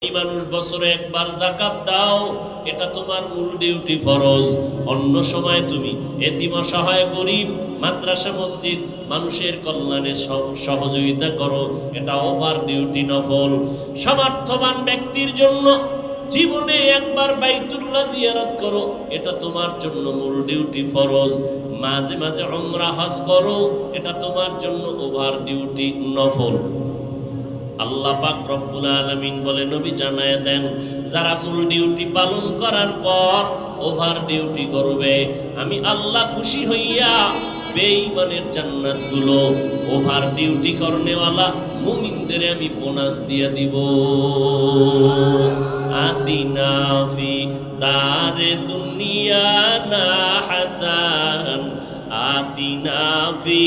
মানুষ বছরে একবার যাকাত দাও, এটা তোমার মূল ডিউটি, ফরজ। অন্য সময় তুমি এতিম অসহায় গরিব মাদ্রাসা মসজিদ মানুষের কল্যাণে সহযোগিতা করো, এটা ওভার ডিউটি, নফল। সমর্থবান ব্যক্তির জন্য জীবনে একবার বাইতুল্লাহ জিয়ারত করো, এটা তোমার জন্য মূল ডিউটি, ফরজ। মাঝে মাঝে উমরা হজ করো, এটা তোমার জন্য ওভার ডিউটি, নফল। আল্লাহ পাক রব্বুল আলামিন বলে, নবী জানায় দেন, যারা মূল ডিউটি পালন করার পর ওভার ডিউটি করবে, আমি আল্লাহ খুশি হইয়া বেঈমানের জান্নাতগুলো ওভার ডিউটি করনেওয়ালা মুমিনদের আমি বোনাস দিয়ে দিব। আতিনা ফি দারে দুনিয়া না হাসান, আতিনা ফি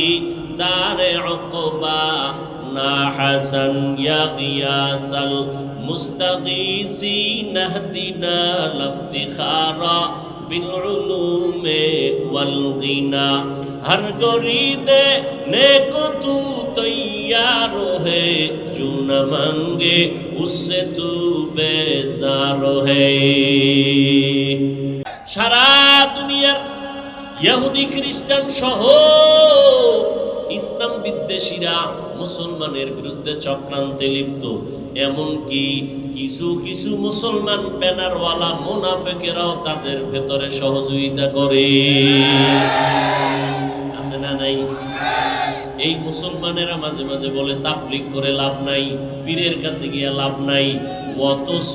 দারে উকবা না হাসান, ইয়া গিয়াসাল মুস্তাগীসিন ইহদিনা লাফতিখারা বিল উলুমে ওয়াল গিনা। हर गरीदे नेको तू तैयार है, जो न मांगे उससे तू बेजार है। সারা দুনিয়ার ইহুদি খ্রিস্টান সহ ইসলাম বিদ্বেষীরা মুসলমানের বিরুদ্ধে চক্রান্তে লিপ্ত। এমনকি কিছু কিছু মুসলমান ব্যানারওয়ালা মুনাফিকেরাও তাদের ভেতরে সহযোগিতা করে। আছে না নাই? এই মুসলমানেরা মাঝে মাঝে বলে তাবলীগ করে লাভ নাই, পীরের কাছে গিয়া লাভ নাই। অথচ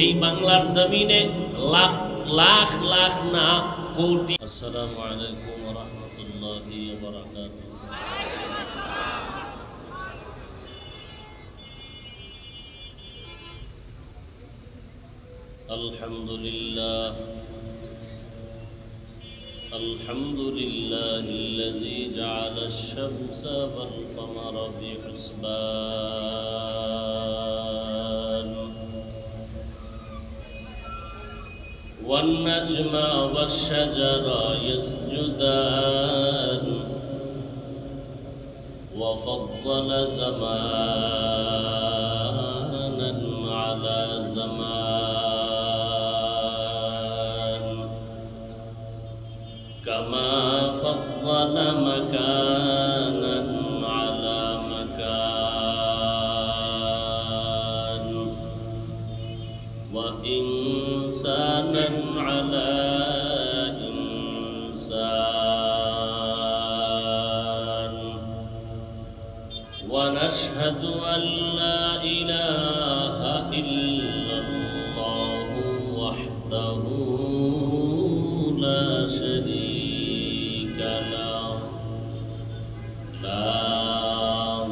এই বাংলার জমিনে লাখ লাখ লাখ না কোটি। আসসালামু আলাইকুম ওয়া রাহমাতুল্লাহি ওয়া বারাকাতুহু। আলহামদুলিল্লাহ আলহামদুলিল্লাহিল্লাযী জাআলাশ শামসা ওয়াল কমারা বিহিসবান ওয়ান নাজমা ওয়াশ শাজারা ইয়াসজুদান ওয়া ফাদ্দালা জামানান আলা জামান কামা ফাদ্দালা মাকানান আলা মাকান ওয়া ইনসানান আলা ইনসান ওয়া নাশহাদু আল্লা ইলাহা ইল্লাল্লাহু ওয়াহদাহু লা শারীকা লাহু লা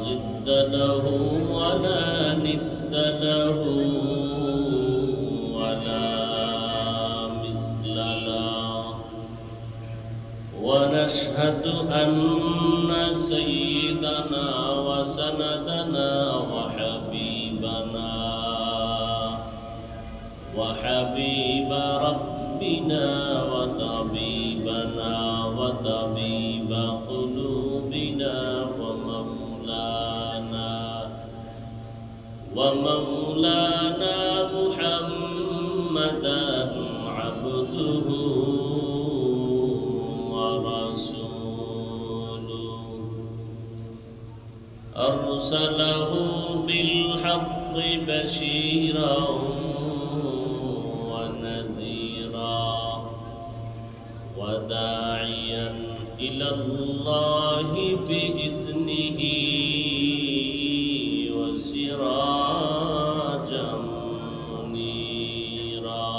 জিদ্দা লাহু ওয়া লা নিদ্দা লাহু ওয়া লা মিসলা লাহু ওয়া নাশহাদু আন্না সাইয়্যিদানা ওয়া সানাদানা ওয়া হাবিবানা وحبيب ربنا وطبيبنا وطبيب قلوبنا ومولانا محمدا عبده ورسوله أرسله بالحق بشيرا وداعيا إلى الله بإذنه وسراجا منيرا.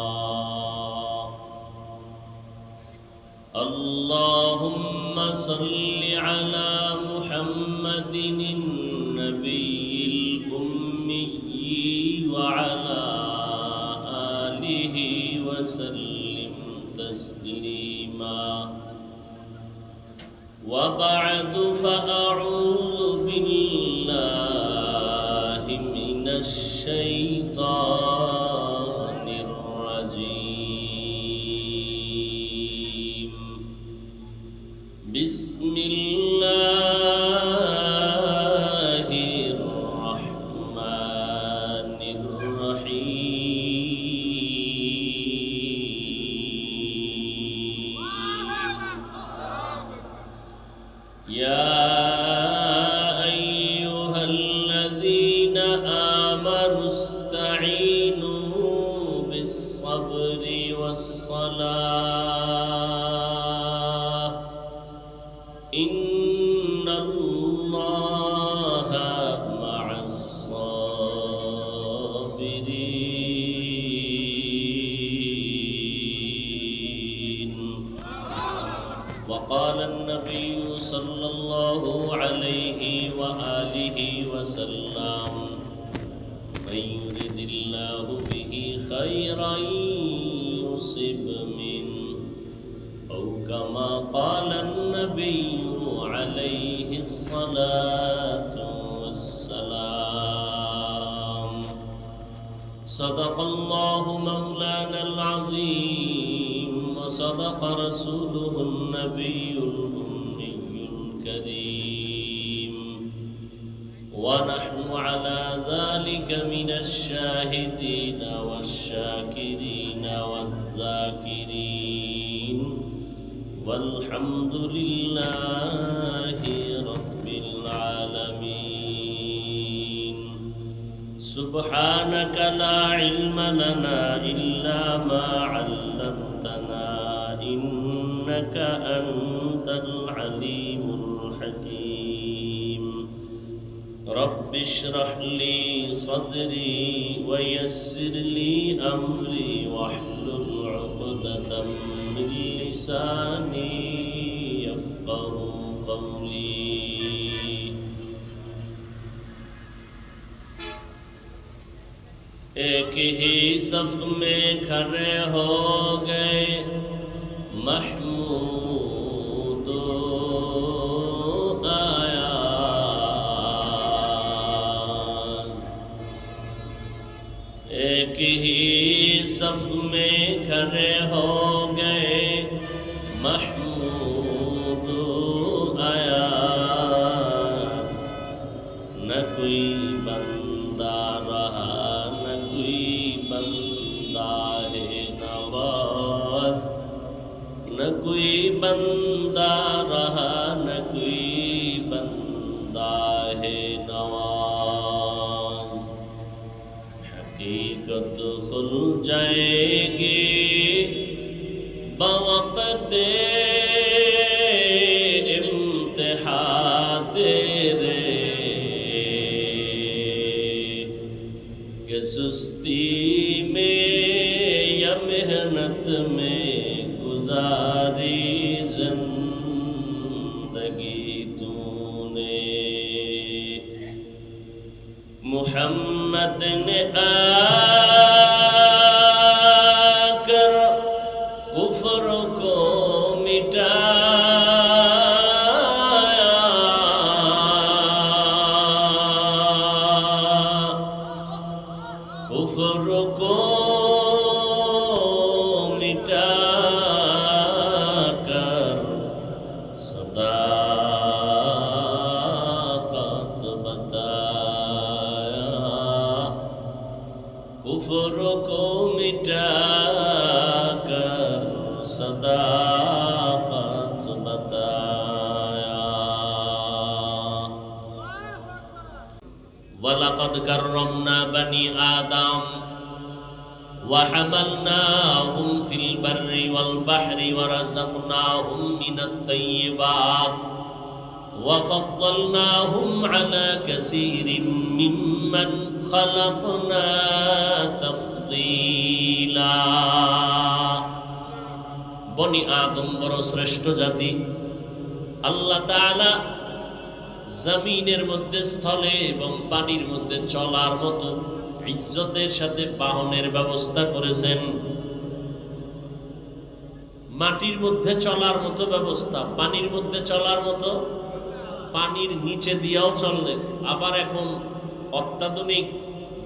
اللهم صل على محمد النبي الأمي وعلى آله وسلم تسليما. وبعد فأعوذ بالله من الشيطان الرجيم. بسم الله الرحمن الرحيم. واستعينوا بالصبر والصلاة إن الله مع الصابرين. وقال النبي صلى الله عليه وآله وسلم من يرد الله به خيرا يصب منه أو كما قال النبي عليه الصلاة والسلام. صدق الله مولانا العظيم وصدق رسوله النبي الأمي الكريم ونحن على ذلك من الشاهدين والشاكرين والذاكرين والحمد لله رب العالمين. سبحانك لا علم لنا إلا ما علمتنا إنك أنت العليم الحكيم. رب اشرح لي صدري ويسر لي أمري واحلل عقدة من لساني يفقه قولي. एक ही सफ में खड़े हो गए महमूद आया, एक ही सफ में खड़े हो गए महमूद आया, न कोई बंदा रहा न कोई बंदा है नवाज, न कोई बंदा रहा न कोई बंदा है नवाज। हकीकत खुल जाएगी बवक़्ते इम्तिहा तेरे कि सुस्ती में या मेहनत में गुजारी जिंदगी तूने। मुहम्मद ने आकर कुफ्र को मिटाया, कुफ्र को मिटाकर सदाकत बताया, कुफ्र को मिटाकर सदाकत बताया। वलक़द कर्रमना बनी आदम वहमलनाहुम फिल बर्रि वल बहरि वरज़क़नाहुम मिनत तय्यिबात वफ़द्दलनाहुम अला कसीरिम मिम्मन खलक़ना तफ़दीला। बनी आदम बड़ श्रेष्ठ जाति। আল্লাহ তাআলা জমিনের মধ্যে স্থলে এবং পানির মধ্যে চলার মতো ইজ্জতের সাথে বাহনের ব্যবস্থা করেছেন। মাটির মধ্যে চলার মতো ব্যবস্থা, পানির মধ্যে চলার মতো, পানির নিচে দিয়েও চললেন। আবার এখন অত্যাধুনিক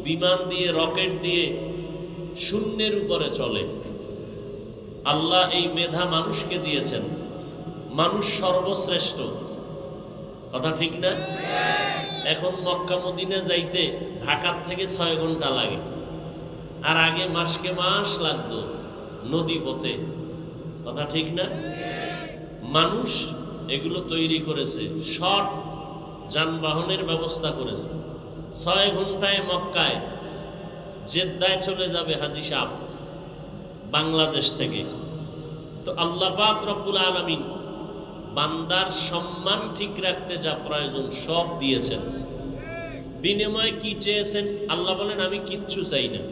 বিমান দিয়ে রকেট দিয়ে শূন্যের উপরে চলে। আল্লাহ এই মেধা মানুষকে দিয়েছেন। মানুষ সর্বশ্রেষ্ঠ, কথা ঠিক না? এখন মক্কা মদিনা যাইতে ঢাকার থেকে 6 ঘন্টা লাগে, আর আগে মাসকে মাস লাগতো নদী পথে, কথা ঠিক না? মানুষ এগুলো তৈরি করেছে, শর্ট যানবাহনের ব্যবস্থা করেছে। 6 ঘন্টায় মক্কায় জেদ্দায় চলে যাবে হাজী সাহেব বাংলাদেশ থেকে। তো আল্লাহ পাক রব্বুল আলামিন বান্দার সম্মান ঠিক রাখতে যা প্রয়োজন সব দিয়েছেন। বিনিময়ে কি চেয়েছেন? আল্লাহ বলেন আমি কিচ্ছু চাই না,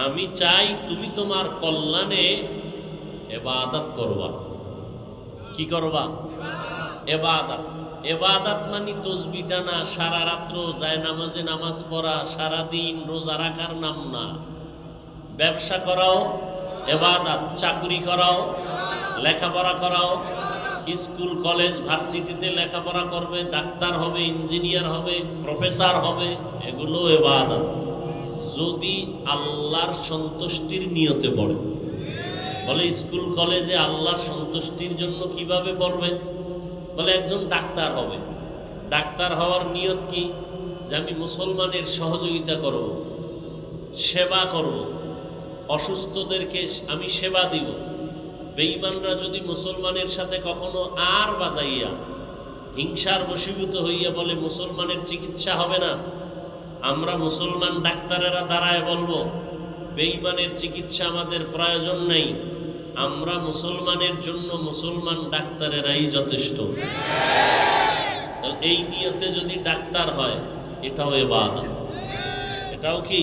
আমি চাই তুমি তোমার কল্যাণে ইবাদত করবা। কি করবা? ইবাদত। ইবাদত মানে তাসবিহ টানা, সারা রাত্র যায় নামাজে নামাজ পড়া, সারা দিন রোজা রাখার নাম না। ব্যবসা করাও ইবাদত, চাকরি করাও, লেখাপড়া করাও, স্কুল কলেজ ভার্সিটিতে লেখাপড়া করবে, ডাক্তার হবে, ইঞ্জিনিয়ার হবে, প্রফেসর হবে, এগুলো ইবাদত যদি আল্লাহর সন্তুষ্টির নিয়তে পড়ে। বলে স্কুল কলেজে আল্লাহর সন্তুষ্টির জন্য কিভাবে পড়বে? বলে একজন ডাক্তার হবে, ডাক্তার হওয়ার নিয়ত কি? যে আমি মুসলমানের সহযোগিতা করব, সেবা করব, অসুস্থদেরকে আমি সেবা দিব। বেঈমানরা যদি মুসলমানের সাথে কখনো আর বাজাইয়া হিংসার বশীভূত হইয়া বলে মুসলমানের চিকিৎসা হবে না, আমরা মুসলমান ডাক্তারেরা দাঁড়ায় বলবো বেঈমানের চিকিৎসা আমাদের প্রয়োজন নেই, আমরা মুসলমানের জন্য মুসলমান ডাক্তারেরাই যথেষ্ট। এই নিয়তে যদি ডাক্তার হয় এটাও ইবাদত। এটাও কি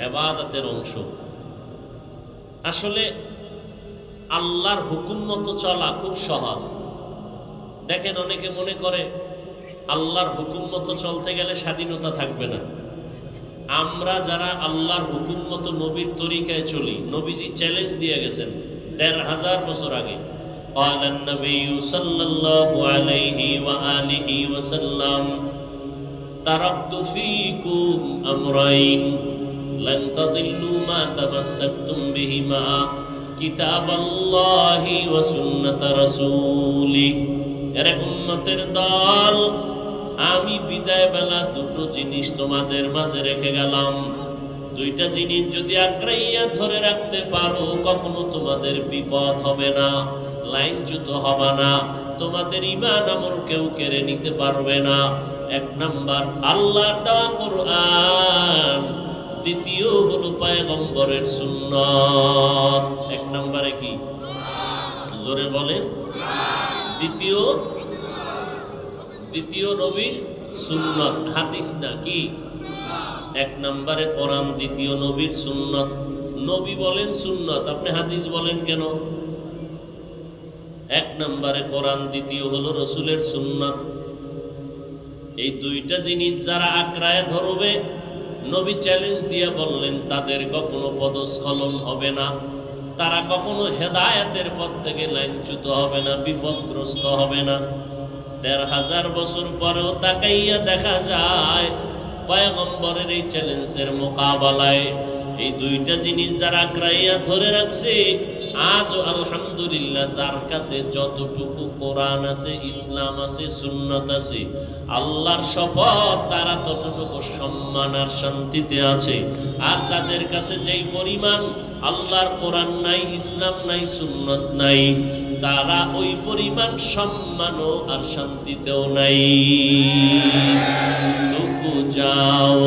ইবাদতের অংশ। আসলে আল্লাহর হুকুম মতো চলা খুব সহজ। দেখেন অনেকে মনে করে আল্লাহর হুকুম মতো চলতে গেলে স্বাধীনতা থাকবে না। আমরা যারা আল্লাহর হুকুম মতো নবীর তরিকায় চলি, নবীজি চ্যালেঞ্জ দিয়ে গেছেন ১৫০০ বছর আগে। قال النبي صلى الله عليه وآله وسلم تركت فيكم أمرين لن تضلوا ما تمسكتم بهما كتاب الله وسنة رسوله। এরে উম্মতের দল, আমি বিদায় বেলা দুটো জিনিস তোমাদের মাঝে রেখে গেলাম। দুইটা জিনিস যদি আঁকড়াইয়া ধরে রাখতে পারো কখনো তোমাদের বিপদ হবে না, লাইনচ্যুত হবে না, তোমাদের ঈমান আমল কেউ কেড়ে নিতে পারবে না। এক নাম্বার আল্লাহর দেওয়া কোরআন, দ্বিতীয় হলো পয়গম্বরের সুন্নাত। এক নম্বরে কি? জোরে বলেন। দ্বিতীয় নবীর সুন্নাত, হাদিস না কি? এক নম্বরে কোরআন, দ্বিতীয় নবীর সুন্নাত। নবী বলেন সুন্নাত, আপনি হাদিস বলেন কেন? এক নম্বরে কোরআন, দ্বিতীয় হলো রসুলের সুন্নাত। এই দুইটা জিনিস যারা আঁকড়ায় ধরবে, নবী চ্যালেঞ্জ দিয়ে বললেন তাদের কখনো পদস্খলন হবে না, তারা কখনো হেদায়েতের পথ থেকে লাইনচ্যুত হবে না, বিপদগ্রস্ত হবে না। ১৫০০ বছর পরেও তাকাইয়া দেখা যায় পয়গম্বরের এই চ্যালেঞ্জের মোকাবেলায় এই দুইটা জিনিস যারা আঁকড়াইয়া ধরে রাখছে, আজও আলহামদুলিল্লাহ যার কাছে যতটুকু কোরআন আছে, ইসলাম আছে, সুন্নাত আছে, আল্লাহর শপথ তারা ততটুকু সম্মান আর শান্তিতে আছে। আর যাদের কাছে যেই পরিমাণ আল্লাহর কোরআন নাই, ইসলাম নাই, সুন্নাত নাই, তারা ওই পরিমাণ সম্মানও আর শান্তিতেও নাই। রুকু যাও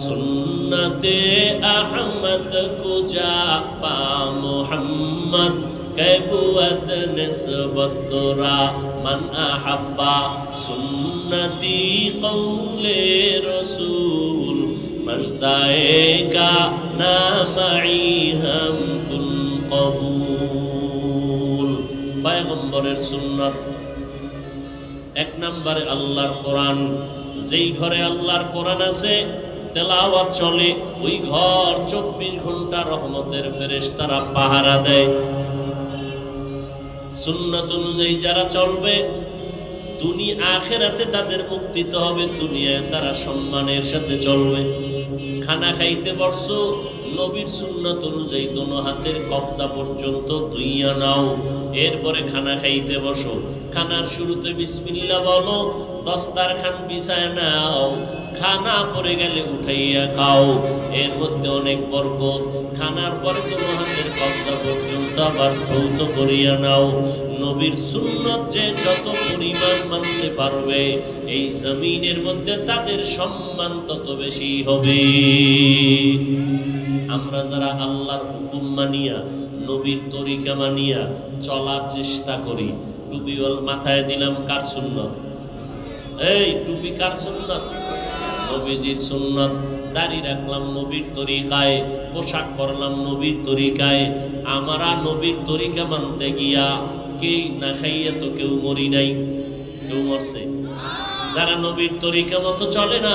সুন্নতে আহমদ কুজা পা মুহাম্মদ कैबुअत निस्बत तोरा मन अहब्बा सुन्नती कौले रसूल मजदाएगा नामई हम कुन कबूल। पैगम्बरेर सुन्नत। एक नम्बरे आल्लाहर कुरान। যেই ঘরে আল্লাহর কোরআন আছে, তেলাওয়াত চলে, ওই ঘর ২৪ ঘন্টা রহমতের ফেরেশতারা পাহারা দেয়। সুন্নাত অনুযায়ী যারা চলবে, দুনিয়া আখিরাতে তাদের মুক্তি তো হবে, দুনিয়ায় তারা সম্মানের সাথে চলবে। খানা খাইতে বসছো, নবীর সুন্নাত অনুযায়ী দোনো হাতের কবজা পর্যন্ত ধুইয়া নাও, এরপরে খানা খাইতে বসো। খানার শুরুতে বিসমিল্লাহ বলো, দস্তারখান বিছায় নাও, খানা পড়ে গেলে উঠাইয়া খাও, এর মধ্যে অনেক বরকত। খানার পরে কোনো হাতের কবজা পর্যন্ত আবার ধৌত করিয়া নাও। নবীর সুন্নত যে যত পরিমাণ মানতে পারবে এই জমিনের মধ্যে তাদের সম্মান তত বেশি হবে। আমরা যারা আল্লাহর হুকুম মানিয়া নবীর তরিকা মানিয়া চলার চেষ্টা করি, টুপিওয়াল মাথায় দিলাম কার সুন্নত? এই টুপি কার সুন্নত? নবীজির সুন্নত। দাড়ি রাখলাম নবীর তরিকায়, পোশাক পরলাম নবীর তরিকায়। আমরা নবীর তরিকা মানতে গিয়া কেই না খাইয়া তো কেউ মরি নাই, কেউ মরছে? যারা নবীর তরিকা মতো চলে না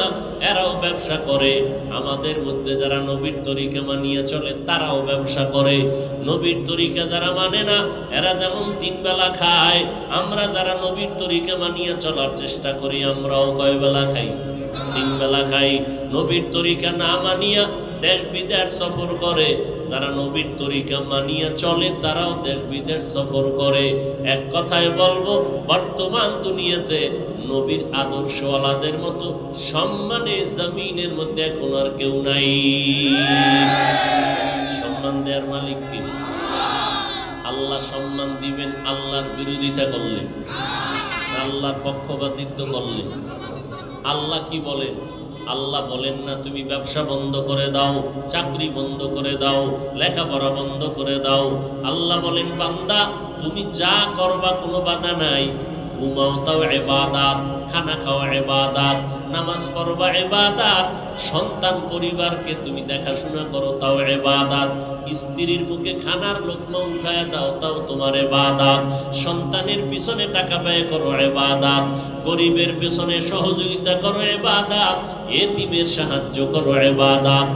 এরাও ব্যবসা করে। আমাদের মধ্যে যারা নবীর তরিকা মানিয়ে চলে তারাও ব্যবসা করে। নবীর তরিকা যারা মানে না এরা যেমন 3 বেলা খায়, আমরা যারা নবীর তরিকা মানিয়ে চলার চেষ্টা করি আমরাও কয় বেলা খাই? 3 বেলা খাই। নবীর তরিকা না মানিয়া দেশ বিদেশ সফর করে, যারা নবীর তরিকা মানিয়া চলে তারাও দেশ বিদেশ সফর করে। এক কথায় বলবো, বর্তমান দুনিয়াতে নবীর আদর্শওয়ালাদের মতো সম্মানে জমিনের মধ্যে এখন আর কেউ নাই। সম্মান দেওয়ার মালিক কি? আল্লাহ সম্মান দিবেন আল্লাহর বিরোধিতা করলে, আল্লাহর পক্ষপাতিত্ব করলে। আল্লাহ কি বলেন? আল্লাহ বলেন না তুমি ব্যবসা বন্ধ করে দাও, চাকরি বন্ধ করে দাও, লেখাপড়া বন্ধ করে দাও। আল্লাহ বলেন বান্দা তুমি যা করবা কোনো বাধা নাই। ঘুমাও তাও ইবাদত, খানা খাওয়া ইবাদত, নামাজ পড়বা ইবাদত, সন্তান পরিবারকে তুমি দেখাশোনা করো তাও ইবাদত, স্ত্রীর মুখে খানার লোকমা উঠায় দাও তাও তোমার ইবাদত, সন্তানের পিছনে টাকা ব্যয় করো ইবাদত, গরিবের পিছনে সহযোগিতা করো ইবাদত, এতিমের সাহায্য করো ইবাদত,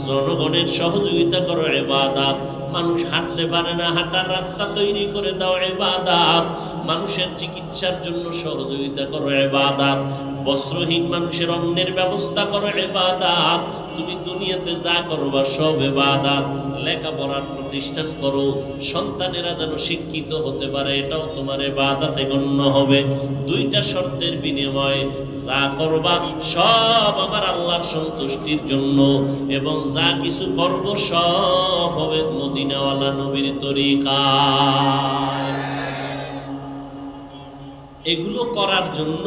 জনগণের সহযোগিতা করো ইবাদত, মানুষ হাঁটতে পারে না হাঁটার রাস্তা তৈরি করে দাও ইবাদত, মানুষের চিকিৎসার জন্য সহযোগিতা করো ইবাদত, বস্ত্রহীন মানুষের অন্নের ব্যবস্থা করো ইবাদত। তুমি দুনিয়াতে যা করবা সব ইবাদত। লেখাপড়ার প্রতিষ্ঠান করো, সন্তানেরা যেন শিক্ষিত হতে পারে, এটাও তোমার ইবাদতে গণ্য হবে। 2টা শর্তের বিনিময়ে যা করবা সব আমার আল্লাহর সন্তুষ্টির জন্য, এবং যা কিছু করব সব হবে মদিনাওয়ালা নবীর তরিকায়। এগুলো করার জন্য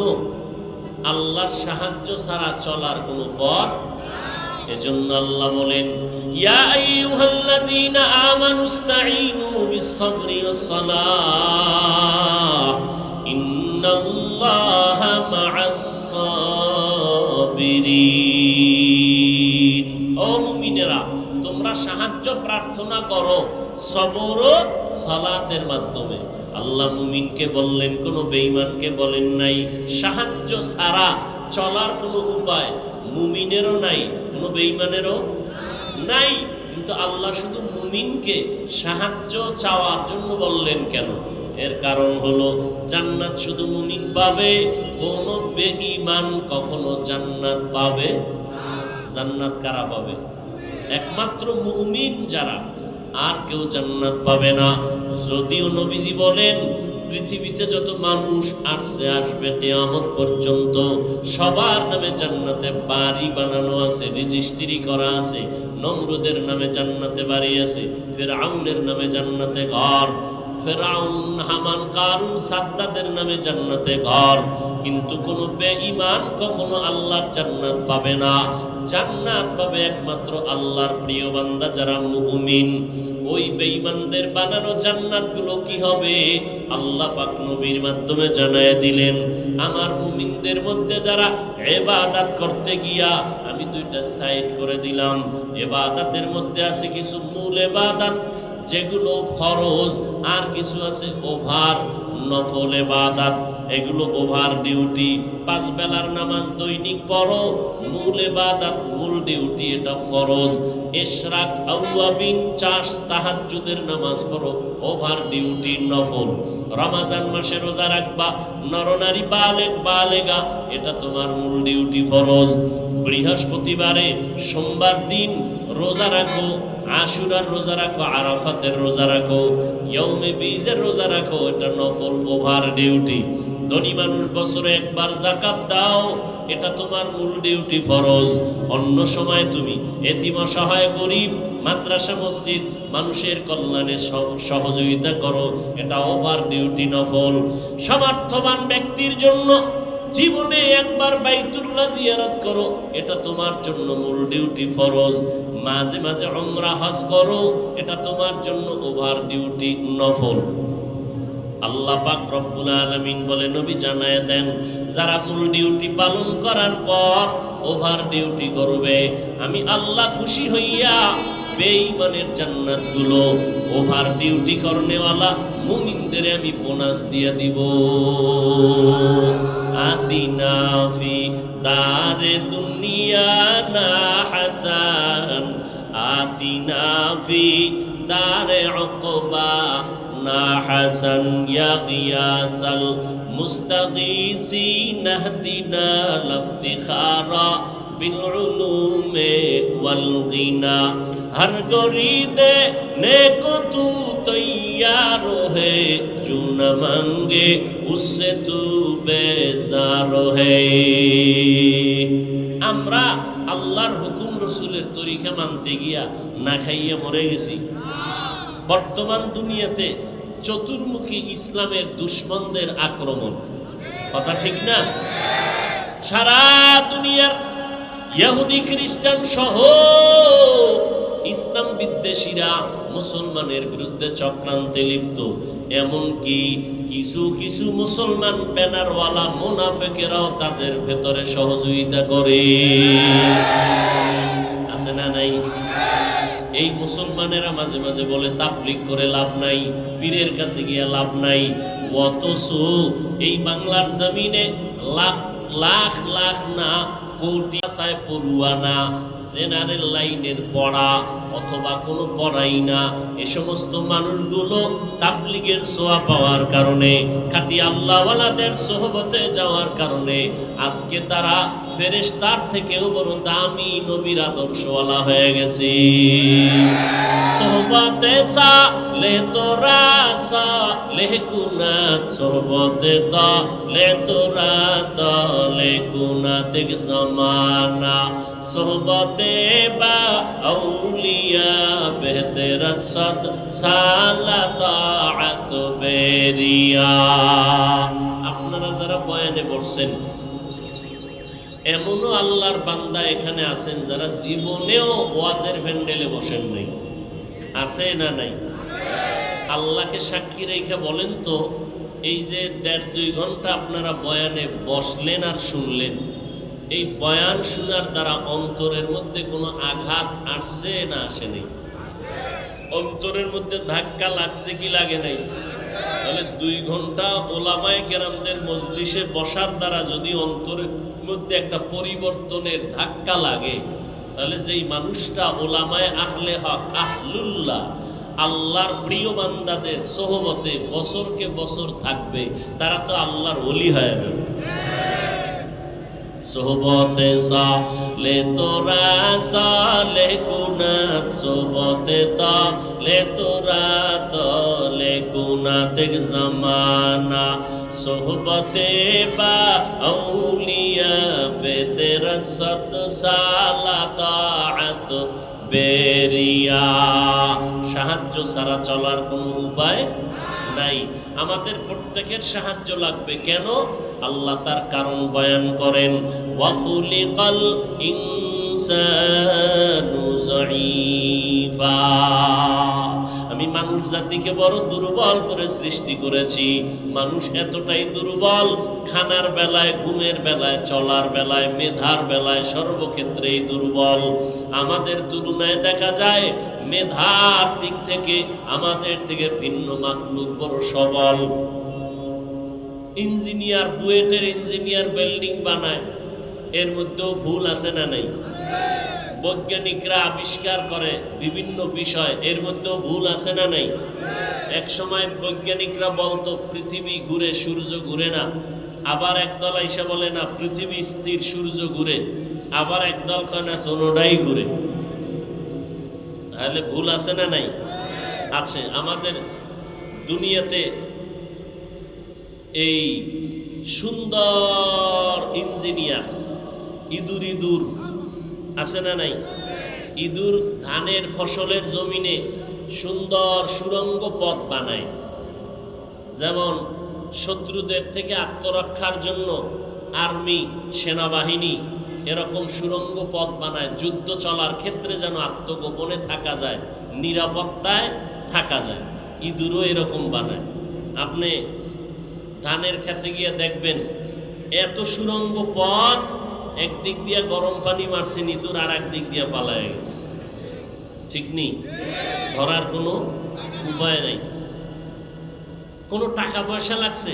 আল্লাহর সাহায্য ছাড়া চলার কোনো পথ। এজন্য আল্লাহ বলেন ইয়া আইয়ুহাল্লাযীনা আমানুস্তাঈনু বিস-সাবরি ওয়াস-সালাহ ইন্নাল্লাহা মা'আস-সাবিরিন। ও মুমিনেরা, তোমরা সাহায্য প্রার্থনা করো সবর ও সালাতের মাধ্যমে। আল্লাহ মুমিনকে বললেন, কোনো বেঈমানকে বলেন নাই। সাহায্য ছাড়া চলার কোনো উপায় মুমিনেরও নাই, কোনো বেঈমানেরও নাই। কিন্তু আল্লাহ শুধু মুমিনকে সাহায্য চাওয়ার জন্য বললেন কেন? এর কারণ হলো জান্নাত শুধু মুমিন পাবে, কোনো বেঈমান কখনো জান্নাত পাবে? জান্নাত কারা পাবে? একমাত্র মুমিন যারা, আর কেউ জান্নাত পাবে না। যদিও নবীজি বলেন পৃথিবীতে যত মানুষ আসছে আসবে কিয়ামত পর্যন্ত সবার নামে জান্নাতে বাড়ি বানানো আছে, রেজিস্ট্রি করা আছে। নমরুদের নামে জান্নাতে বাড়ি আছে, ফিরআউনের নামে জান্নাতে ঘর, ফিরআউন, হামান, কারুন, সাদ্দাদের নামে জান্নাতে ঘর। কিন্তু কোন বেঈমান কখনো আল্লাহর জান্নাত পাবে না। জান্নাত পাবে একমাত্র আল্লাহর প্রিয় বান্দা যারা মুমিন। ওই বেঈমানদের বানানো জান্নাতগুলো কি হবে আল্লাহ পাক নবীর মাধ্যমে জানায় দিলেন। আমার মুমিনদের মধ্যে যারা ইবাদত করতে গিয়া, আমি 2টা সাইড করে দিলাম। ইবাদতের মধ্যে আছে কিছু মূল ইবাদত যেগুলো ফরজ, আর কিছু আছে ওভার নফল ইবাদত। এগুলো ওভার ডিউটি। 5 বেলার নামাজ দৈনিক পড়ো, মূল ইবাদত, মূল ডিউটি, এটা ফরজ। ইশরাক, আওয়াবিন, চাষ, তাহাজ্জুদের নামাজ পড়ো, ওভার ডিউটি, নফল। রমজান মাসে রোজা রাখবা, নরনারী বালেগ বালেগা, এটা তোমার মূল ডিউটি, ফরজ। বৃহস্পতিবারে সোমবার দিন রোজা রাখো, আশুরার রোজা রাখো, আরাফাতের রোজা রাখো, ইয়ৌমে বীজের রোজা রাখো, এটা নফল, ওভার ডিউটি। ধনী মানুষ বছরে একবার যাকাত দাও, এটা তোমার মূল ডিউটি ফরজ। অন্য সময় তুমি এতিম অসহায় গরিব মাদ্রাসা মসজিদ মানুষের কল্যাণে সহযোগিতা করো, এটা ওভার ডিউটি নফল। সামর্থ্যবান ব্যক্তির জন্য জীবনে একবার বাইতুল্লাহ জিয়ারত করো, এটা তোমার জন্য মূল ডিউটি ফরজ। মাঝে মাঝে উমরা হজ করো, এটা তোমার জন্য ওভার ডিউটি নফল। আল্লাহ পাক রব্বুল আলামিন বলে নবী জানায় দেন, যারা মূল ডিউটি পালন করার পর ওভার ডিউটি করবে, আমি আল্লাহ খুশি হইয়া বেঈমানের জান্নাতগুলো ওভার ডিউটি করনেওয়ালা মুমিনদের আমি বোনাস দিয়ে দিব। আতিনা ফি দারে দুনিয়া না হাসান, আতিনা ফি দারে উকবা না হাসান, ইয়া গিয়াসাল মুস্তাগীসিন ইহদিনা লাফতিখারা বিল উলুমে ওয়াল গিনা। हर गरीदे नेको तू तैयार है, जो न मांगे उससे तू बेजार है। আমরা আল্লাহর হুকুম রসুলের তরিকা মানতে গিয়া না খাইয়া মরে গেছি। বর্তমান দুনিয়াতে চতুর্মুখী ইসলামের দুশ্মনদের আক্রমণ, কথা ঠিক না? সারা দুনিয়ার ইহুদি খ্রিস্টান সহ ইসলাম বিদ্বেষীরা মুসলমানের বিরুদ্ধে চক্রান্তে লিপ্ত। এমনকি কিছু কিছু মুসলমান ব্যানারওয়ালা মুনাফিকেরাও তাদের ভেতরে সহযোগিতা করে, আছে না নাই? এই মুসলমানেরা মাঝে মাঝে বলে তাবলীগ করে লাভ নাই, পীরের কাছে গিয়ে লাভ নাই। অথচ এই বাংলার জমিনে লাখ লাখ লাখ না কোটি আশায় পড়ুয়া না, জেনারেল লাইনের পড়া অথবা কোনো পড়াই না, এ সমস্ত মানুষগুলো তাবলীগের ছোঁয়া পাওয়ার কারণে, খাঁটি আল্লাহওয়ালাদের সোহবতে যাওয়ার কারণে আজকে তারা ফেরেশতার থেকেও বড় দামি নবীর আদর্শওয়ালা হয়ে গেছে। সোহবতে সালে তোরা সালে কুনাত, সোহবতে তালে তোরা তালে কুনাত জমানা, সোহবতে বা আউলিয়া বেহতের সদ সালা তাআত বেরিয়া। আপনারা যারা বয়ানে বসছেন, এমনও আল্লাহর বান্দা এখানে আছেন যারা জীবনেও ওয়াজের প্যান্ডেলে বসেন নাই, আছে না নাই? আল্লাহকে সাক্ষী রেখে বলেন তো, এই যে 1.5-2 ঘন্টা আপনারা বয়ানে বসলেন আর শুনলেন, এই বয়ান শোনার দ্বারা অন্তরের মধ্যে কোনো আঘাত আসছে না আসেনি? অন্তরের মধ্যে ধাক্কা লাগছে কি লাগে নাই? তাহলে 2 ঘন্টা ওলামায়ে কেরামদের মজলিসে বসার দ্বারা যদি অন্তরের মধ্যে একটা পরিবর্তনের ধাক্কা লাগে, তাহলে যেই মানুষটা ওলামায়ে আহলে হক আহলুল্লাহ আল্লাহর প্রিয় বান্দাদের সোহবতে বছরকে বছর থাকবে, তারা তো আল্লাহর ওলি হয়ে যাবে। সোহবতে সালে তোরা সালে কুনাত, সোহবতে তালে তোরা তালে কুনাত জামানা, সোহবতে বা আউলিয়া বেতেরা সত সালা তাআত বেরিয়া। সাহায্য ছাড়া চলার কোনো উপায় নাই। আমাদের প্রত্যেকের সাহায্য লাগবে। কেন? আল্লাহ তার কারণ বয়ান করেন, ওয়া খুলিকাল ইনসানু যায়ীফা, আমি মানুষ জাতিকে বড় দুর্বল করে সৃষ্টি করেছি। মানুষ এতটাই দুর্বল, খানার বেলায়, ঘুমের বেলায়, চলার বেলায়, মেধার বেলায়, সর্বক্ষেত্রেই দুর্বল। আমাদের তুলনায় দেখা যায় মেধার দিক থেকে আমাদের থেকে ভিন্ন মাখলুক বড় সবল। ইঞ্জিনিয়ার, বুয়েটের ইঞ্জিনিয়ার বিল্ডিং বানায়, এর মধ্যেও ভুল আছে না নাই? বৈজ্ঞানিকরা আবিষ্কার করে বিভিন্ন বিষয়, এর মধ্যেও ভুল আছে না নাই? এক সময় বৈজ্ঞানিকরা বলতো পৃথিবী ঘুরে, সূর্য ঘুরে না। আবার একদল আইসা বলে না পৃথিবী স্থির, সূর্য ঘুরে। আবার একদল কয় না দোনোটাই ঘুরে। তাহলে ভুল আছে না নাই? আছে। আমাদের দুনিয়াতে এই সুন্দর ইঞ্জিনিয়ার, ইঁদুর ইঁদুর আছে না নাই? ইঁদুর ধানের ফসলের জমিনে সুন্দর সুড়ঙ্গ পথ বানায়। যেমন শত্রুদের থেকে আত্মরক্ষার জন্য আর্মি, সেনাবাহিনী এরকম সুড়ঙ্গ পথ বানায়, যুদ্ধ চলার ক্ষেত্রে যেন আত্মগোপনে থাকা যায়, নিরাপত্তায় থাকা যায়। ইঁদুরও এরকম বানায়। আপনি ধানের খেতে গিয়ে দেখবেন এত সুড়ঙ্গ পথ, একদিক দিয়ে গরম পানি মারছে ইঁদুর, আর একদিক দিয়ে পালায় গেছে। ঠিক নেই? ধরার কোনো উপায় নাই। কোনো টাকা পয়সা লাগছে?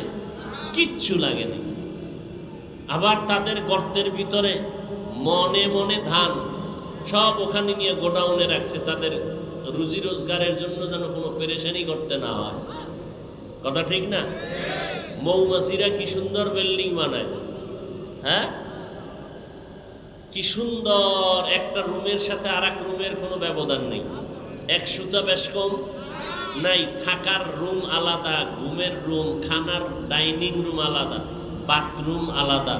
কিচ্ছু লাগেনি। আবার তাদের গর্তের ভিতরে মনে মনে ধান সব ওখানে নিয়ে গোডাউনে রাখছে, তাদের রুজি রোজগারের জন্য যেন কোনো পেরেশানি করতে না হয়। কথা ঠিক না? মৌমাছিরা কি সুন্দর বিল্ডিং বানায়, হ্যাঁ? কি সুন্দর, একটা রুমের সাথে আর এক রুমের কোনো ব্যবধান নেই, এক সুতা বেশ কম নাই। থাকার রুম আলাদা, ঘুমের রুম, খানার ডাইনিং রুম আলাদা, বাথরুম আলাদা।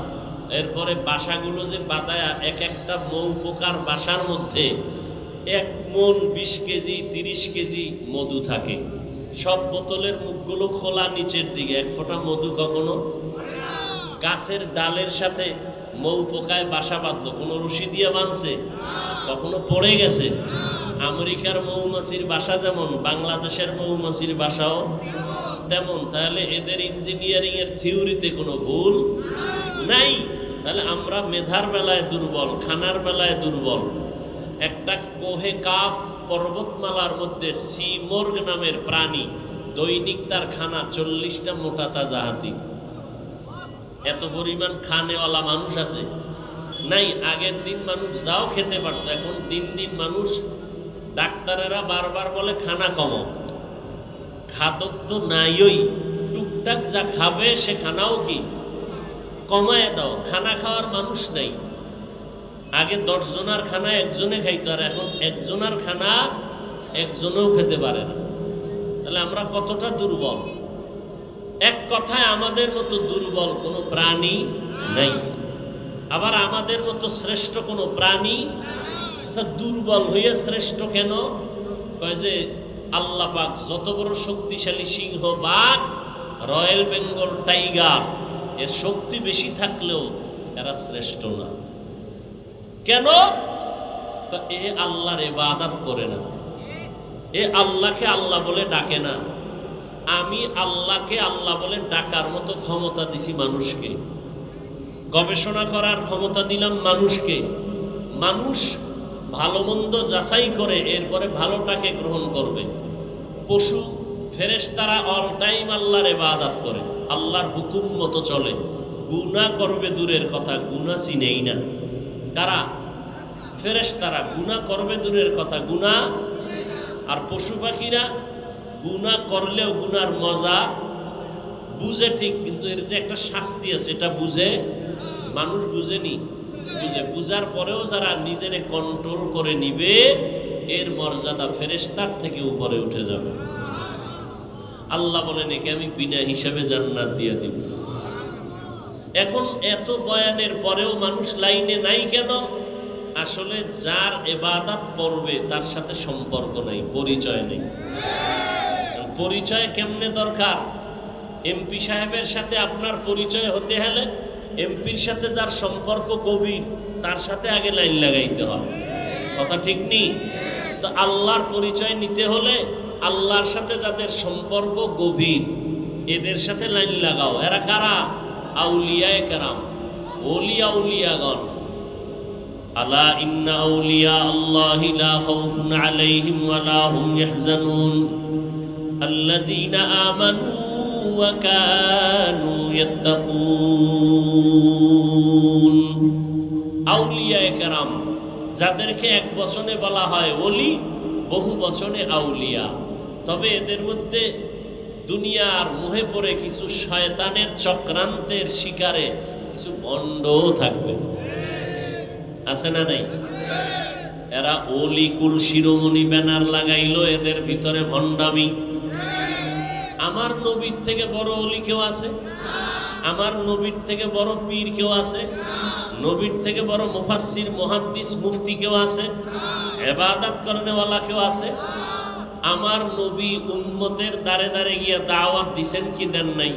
এরপরে বাসাগুলো যে বাদায়া, এক একটা মৌ পোকার বাসার মধ্যে 1 মণ 20 কেজি 30 কেজি মধু থাকে। সব বোতলের মুখগুলো খোলা নিচের দিকে, 1 ফোঁটা মধু কখনো। গাছের ডালের সাথে মৌ পোকায় বাসা বাঁধলো, কোনো রশি দিয়ে বাঁধছে? কখনো পড়ে গেছে? আমেরিকার মৌমাছির বাসা যেমন, বাংলাদেশের মৌমাছির বাসাও তেমন। তাহলে এদের ইঞ্জিনিয়ারিং এর থিওরিতে কোনো ভুল নাই। তাহলে আমরা মেধার বেলায় দুর্বল, খানার বেলায় দুর্বল। একটা কোহে কাফ পর্বতমালার মধ্যে সিমর্গ নামের প্রাণী, দৈনিক তার খানা 40টা মোটা তাজা হাতি। এত পরিমাণ খানেওয়ালা মানুষ আছে? নাই। আগের দিন মানুষ যাও খেতে পারতো, এখন দিন দিন মানুষ, ডাক্তারেরা বারবার বলে খানা কমাও। খাদক তো নাইই, টুকটাক যা খাবে সে খানাও কি কমায় দাও। খানা খাওয়ার মানুষ নাই। আগে 10 জনের খানা একজনে খাইতো, আর এখন একজনের খানা একজনেও খেতে পারে না। তাহলে আমরা কতটা দুর্বল! এক কথায় আমাদের মতো দুর্বল কোনো প্রাণী নাই, আবার আমাদের মতো শ্রেষ্ঠ কোনো প্রাণী। আচ্ছা, দুর্বল হইয়া শ্রেষ্ঠ কেন? কয় যে আল্লাহ পাক যত বড় শক্তিশালী সিংহ, বাঘ, রয়্যাল বেঙ্গল টাইগার, এর শক্তি বেশি থাকলেও এরা শ্রেষ্ঠ না। কেন? এ আল্লাহর ইবাদত করে না, এ আল্লাহকে আল্লাহ বলে ডাকে না। আমি আল্লাহকে আল্লাহ বলে ডাকার মতো ক্ষমতা দিছি মানুষকে, গবেষণা করার ক্ষমতা দিলাম মানুষকে। মানুষ ভালো মন্দ যাচাই করে এরপরে ভালোটাকে গ্রহণ করবে। পশু ফেরেশতারা অল টাইম আল্লাহর ইবাদত করে, আল্লাহর হুকুম মতো চলে। গুনাহ করবে দূরের কথা, গুনাহ চিনেই না। কারা? ফেরেশতারা। গুনাহ করবে দূরের কথা, গুনাহ। আর পশু পাখিরা গুনাহ করলেও গুনার মজা বুঝে ঠিক, কিন্তু এর যে একটা শাস্তি আছে এটা বুঝে। মানুষ বুঝেনি, বুঝে। বুঝার পরেও যারা নিজেরে কন্ট্রোল করে নিবে, এর মর্যাদা ফেরেশতার থেকে উপরে উঠে যাবে। আল্লাহ বলেন একে আমি বিনা হিসাবে জান্নাত দিয়ে দিব। এখন এত বয়ানের পরেও মানুষ লাইনে নাই কেন? আসলে যার ইবাদত করবে তার সাথে সম্পর্ক নাই, পরিচয় নেই। পরিচয় কেমনে দরকার? এমপি সাহেবের সাথে আপনার পরিচয় হতে হলে এমপির সাথে যার সম্পর্ক গভীর তার সাথে আগে লাইন লাগাইতে হয়। কথা ঠিক নেই? তো আল্লাহর পরিচয় নিতে হলে আল্লাহর সাথে যাদের সম্পর্ক গভীর এদের সাথে লাইন লাগাও। এরা কারা? আউলিয়ায়ে কেরাম, ওলিয়া উলিয়াগণ। আলা ইন্না আউলিয়া আল্লাহি লা খাউফুন আলাইহিম ওয়া লা হুম ইয়াহজানুন আল্লাযীনা আমানু ওয়া কানু ইয়াত্তাকুন। আউলিয়ায়ে কেরাম যাদেরকে এক বচনে বলা হয় ওলি, বহু বচনে আউলিয়া। তবে এদের মধ্যে দুনিয়ার মোহে পড়ে কিছু শয়তানের চক্রান্তের শিকারে কিছু ভণ্ডও থাকবে, আছে না নাই? এরা ওলি কুল শিরোমণি ব্যানার লাগাইলো, এদের ভিতরে ভণ্ডামি। আমার নবীর থেকে বড় ওলি কেউ আছে? আমার নবীর থেকে বড় পীর কেউ আছে? নবীর থেকে বড় মুফাসসির মুহাদ্দিস মুফতি কেউ আছে? ইবাদত করনেওয়ালা কেউ আছে? আমার নবী উম্মতের দ্বারে দ্বারে গিয়া দাওয়াত দিছেন কি দেন নাই?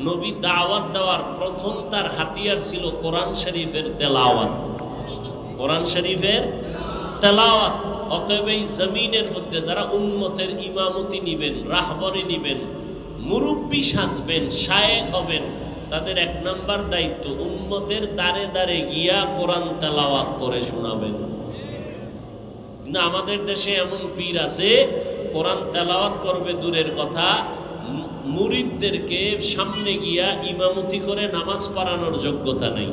নবী দাওয়াত দেওয়ার প্রথম তার হাতিয়ার ছিল কোরআন শরীফের তেলাওয়াত। কোরআন শরীফের তেলাওয়াত। অতএব এই জমিনের মধ্যে যারা উম্মতের ইমামতি নিবেন, রাহবরি নিবেন, মুরব্বী সাজবেন, শায়েখ হবেন, তাদের এক নাম্বার দায়িত্ব উম্মতের দ্বারে দ্বারে গিয়া কোরআন তেলাওয়াত করে শোনাবেন। কিন্তু আমাদের দেশে এমন পীর আছে, কোরআন তেলাওয়াত করবে দূরের কথা, মুরিদদেরকে সামনে গিয়া ইমামতি করে নামাজ পড়ানোর যোগ্যতা নেই।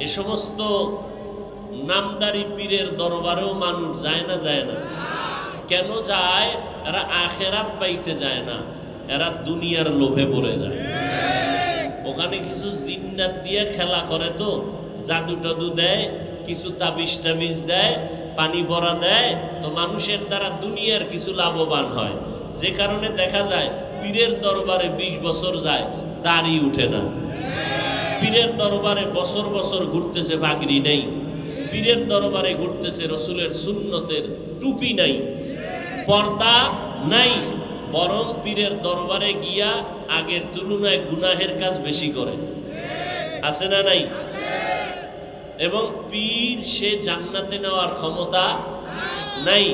এ সমস্ত নামদারি পীরের দরবারেও মানুষ যায় না? যায় না? কেন যায়? এরা আখেরাত পাইতে যায় না, এরা দুনিয়ার লোভে পড়ে যায়। ওখানে কিছু জিন্নাত দিয়ে খেলা করে, তো জাদু টাদু দেয়, কিছু তাবিজ টাবিজ দেয়, পানি ভরা দেয়, তো মানুষের দ্বারা দুনিয়ার কিছু লাভবান হয়। যে কারণে দেখা যায় পীরের দরবারে 20 বছর যায়, দাড়ি উঠে না। পীরের দরবারে বছর বছর ঘুরতেছে, পাগড়ি নেই। পীরের দরবারে ঘুরতেছে, রসুলের সুন্নতের টুপি নাই, পর্দা নাই। বরং পীরের দরবারে গিয়া আগের তুলনায় গুনাহের কাজ বেশি করে। আছে না নাই? এবং পীর সে জান্নাতে নেওয়ার ক্ষমতা নাই।